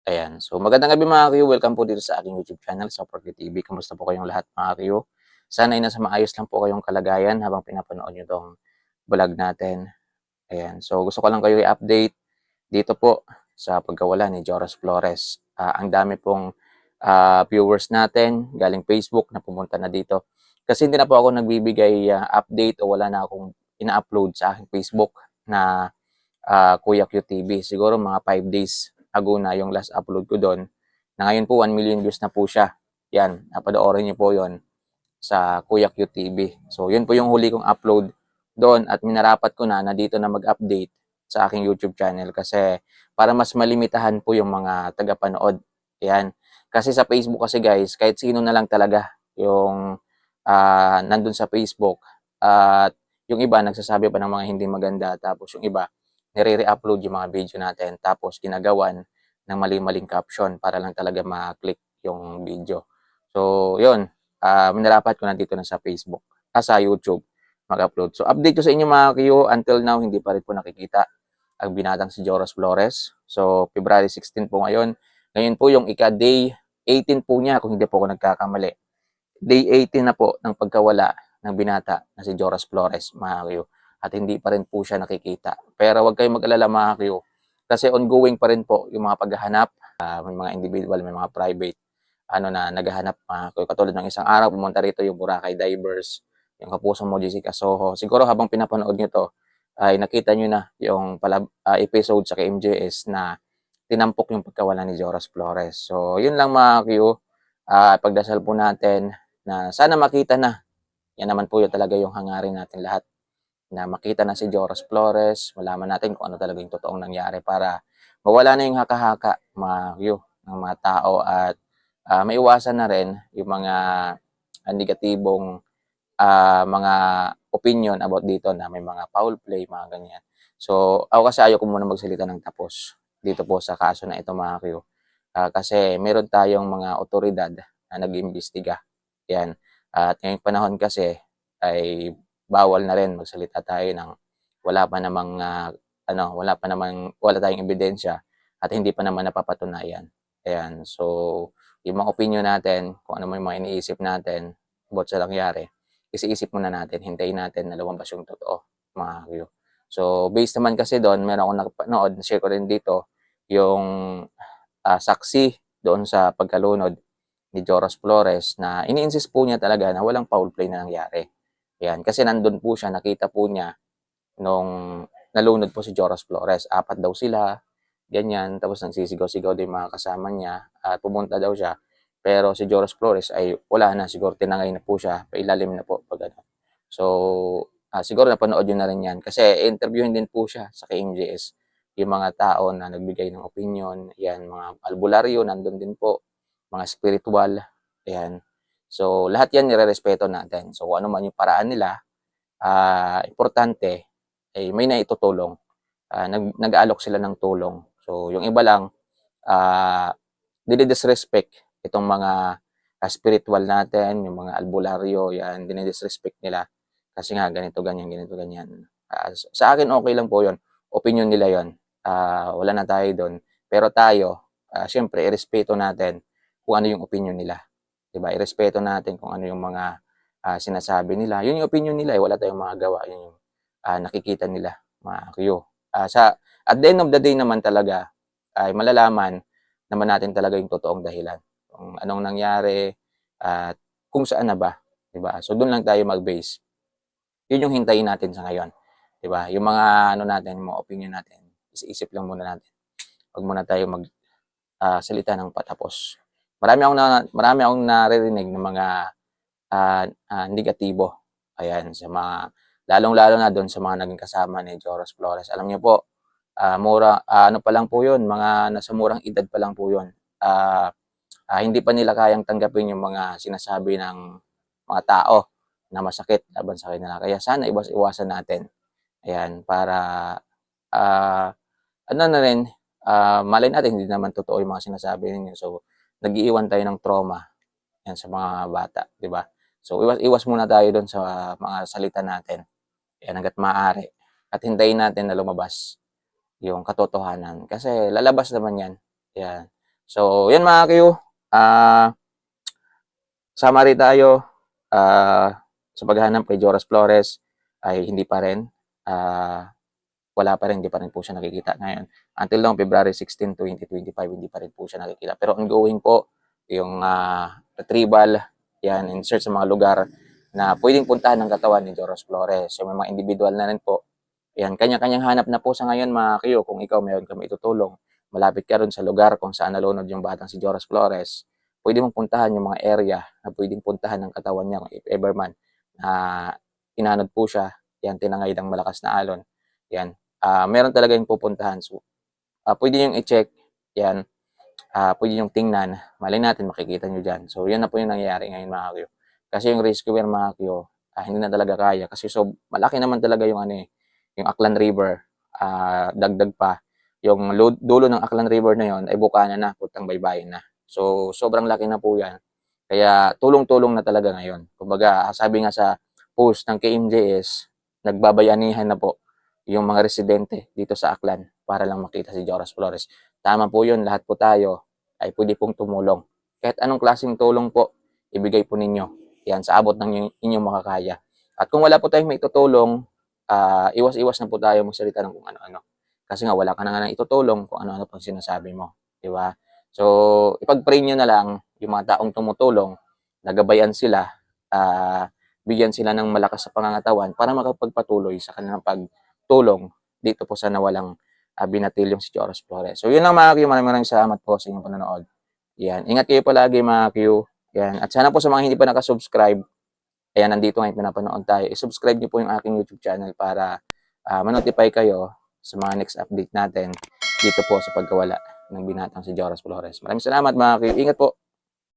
Ayan. So, magandang gabi mga Q. Welcome po dito sa aking YouTube channel, sa Porky TV. Kamusta po kayong lahat mga Q? Sana ay nasa maayos lang po kayong kalagayan habang pinapanood nyo tong vlog natin. Ayan. So, gusto ko lang kayo i-update dito po sa pagkawala ni Joras Flores. Ang dami pong viewers natin galing Facebook na pumunta na dito. Kasi hindi na po ako nagbibigay update o wala na akong ina-upload sa aking Facebook na Kuya QTV. Siguro mga 5 days ago na yung last upload ko doon. Na ngayon po 1 million views na po siya. Yan, napanoorin niyo po yon sa Kuya QTV. So, yun po yung huli kong upload doon at minarapat ko na dito na mag-update sa aking YouTube channel kasi para mas malimitahan po yung mga tagapanood. Yan. Kasi sa Facebook kasi guys, kahit sino na lang talaga yung nandun sa Facebook at yung iba nagsasabi pa ng mga hindi maganda tapos yung iba nire-upload yung mga video natin tapos ginagawan ng mali-maling caption para lang talaga ma-click yung video. So, yun. Minarapat ko na dito na sa Facebook, sa YouTube mag-upload. So, update ko sa inyo mga Q, until now, hindi pa rin po nakikita ang binatang si Joras Flores. So, February 16 po ngayon. Ngayon po yung ika-day 18 po niya, kung hindi po ako nagkakamali. Day 18 na po ng pagkawala ng binata na si Joras Flores, mga Q. At hindi pa rin po siya nakikita. Pero huwag kayong mag-alala mga Q, kasi ongoing pa rin po yung mga paghahanap. May mga individual, may mga private na naghahanap katulad ng isang araw pumunta rito yung Boracay Divers, yung Kapuso mo Jessica Soho. Siguro habang pinapanood niyo to ay nakita niyo na yung episode sa KMJS na tinampok yung pagkawala ni Joras Flores. So, yun lang mga Q. Pagdasal po natin na sana makita na. Yan naman po yun talaga yung hangarin natin lahat na makita na si Joras Flores, malaman natin kung ano talaga yung totoong nangyari para mawala na yung haka-haka mga Q ng mga tao at maiwasan na rin yung mga negatibong mga opinion about dito na may mga foul play, mga ganyan. So, ako kasi ayaw ko muna magsalita ng tapos dito po sa kaso na ito mga Q. Kasi meron tayong mga otoridad na nag-iimbestiga. Yan. At ngayong panahon kasi ay bawal na rin magsalita tayo ng wala pa namang wala tayong ebidensya at hindi pa naman napapatunayan. Ayan. So, yung mga opinion natin, kung ano yung mga iniisip natin about sa nangyari, isiisip muna natin, hintayin natin na lumabas yung totoo, mga Q. So, based naman kasi doon, meron akong nakapanood, share ko rin dito, yung saksi doon sa pagkalunod ni Joras Flores na ini-insist po niya talaga na walang foul play na nangyari. Yan. Kasi nandun po siya, nakita po niya nung nalunod po si Joras Flores. 4 daw sila, ganyan. Tapos nagsisigaw-sigaw din mga kasama niya at pumunta daw siya. Pero si Joras Flores ay wala na, siguro tinangay na po siya, pailalim na po pag ano. So, siguro napanood yun na rin yan. Kasi interviewin din po siya sa KMJS. Yung mga tao na nagbigay ng opinion, yan, mga albularyo, nandun din po, mga spiritual, yan. So, lahat yan nire-respeto natin. So, kung ano man yung paraan nila, importante, may naitutulong. Nag-aalok sila ng tulong. So, yung iba lang, dinidisrespect itong mga spiritual natin, yung mga albularyo, yan, dinidisrespect nila. Kasi nga, ganito, ganyan, ganito, ganyan. Sa akin, okay lang po yun. Opinion nila yon. Wala na tayo doon. Pero tayo, syempre, irespeto natin kung ano yung opinion nila. Diba? Irespeto natin kung ano yung mga sinasabi nila. Yun yung opinion nila, wala tayong magagawa. Yun yung nakikita nila, mga Q. At the end of the day naman talaga, ay malalaman naman natin talaga yung totoong dahilan. Kung anong nangyari at kung saan na ba. Diba? So, doon lang tayo mag-base. Yun yung hintayin natin sa ngayon. Diba? Yung mga natin, yung mga opinion natin, isip lang muna natin. Huwag muna tayo salita ng patapos. Marami akong naririnig ng mga negatibo. Ayan, sa mga lalong-lalo na doon sa mga naging kasama ni Joras Flores. Alam niyo po, ano pa lang po 'yun, mga nasa murang edad pa lang po 'yun. Hindi pa nila kayang tanggapin yung mga sinasabi ng mga tao na masakit laban sa kanila. Kaya sana iwas-iwasan natin. Ayan, para ano na rin, malay natin hindi naman totoo yung mga sinasabi ninyo. So, nag-iiwan tayo ng trauma yan sa mga bata, di ba? So, iwas muna tayo doon sa mga salita natin. Yan, hanggat maaari. At hintayin natin na lumabas yung katotohanan. Kasi lalabas naman yan. Yan. So, yan mga Q. Summary tayo. Sa paghahanap kay Joras Flores ay hindi pa rin. Wala pa rin, hindi pa rin po siya nakikita ngayon. Until noong February 16, 2025, hindi pa rin po siya nakikita. Pero ongoing po yung retrieval, yan, in search sa mga lugar na pwedeng puntahan ng katawan ni Joras Flores. So may mga individual na rin po. Yan, kanya-kanyang hanap na po sa ngayon mga Kiyo. Kung ikaw mayroon kami itutulong, malapit ka rin sa lugar kung saan nalunod yung batang si Joras Flores, pwede mong puntahan yung mga area na pwedeng puntahan ng katawan niya kung if ever man na inanod po siya, yan, tinangay ng malakas na alon. Yan, meron talaga yung pupuntahan. So, pwede yung i-check, yan, pwede yung tingnan, malay natin makikita nyo dyan. So, yan na po yung nangyayari ngayon mga Kiyo. Kasi yung rescuer mga Kiyo, hindi na talaga kaya. Kasi so, malaki naman talaga yung ano yung Aklan River, dagdag pa. Yung dulo ng Aklan River na yon ay bukana na, putang baybayin na. So, sobrang laki na po yan. Kaya tulong-tulong na talaga ngayon. Kumbaga, sabi nga sa post ng KMJS, nagbabayanihan na po yung mga residente dito sa Aklan para lang makita si Joras Flores. Tama po yun, lahat po tayo ay pwede pong tumulong. Kahit anong klaseng tulong po, ibigay po ninyo. Yan, sa abot ng inyong makakaya. At kung wala po tayong may tutulong, iwas-iwas na po tayo magsalita ng kung ano-ano. Kasi nga, wala ka na nga nang itutulong kung ano-ano pang sinasabi mo. Di ba? So, ipag-pray nyo na lang yung mga taong tumutulong, nagabayan sila, bigyan sila ng malakas sa pangangatawan para makapagpatuloy sa kanilang pagtulong dito po sa nawalang binatilyong si Joras Flores. So, yun lang mga Q. Maraming salamat po sa inyong panonood. Yan. Ingat kayo palagi mga Q. Yan. At sana po sa mga hindi pa nakasubscribe, ayan, nandito ngayon pinapanood tayo. I-subscribe niyo po yung aking YouTube channel para ma-notify kayo sa mga next update natin dito po sa pagkawala ng binatang si Joras Flores. Maraming salamat mga Q. Ingat po.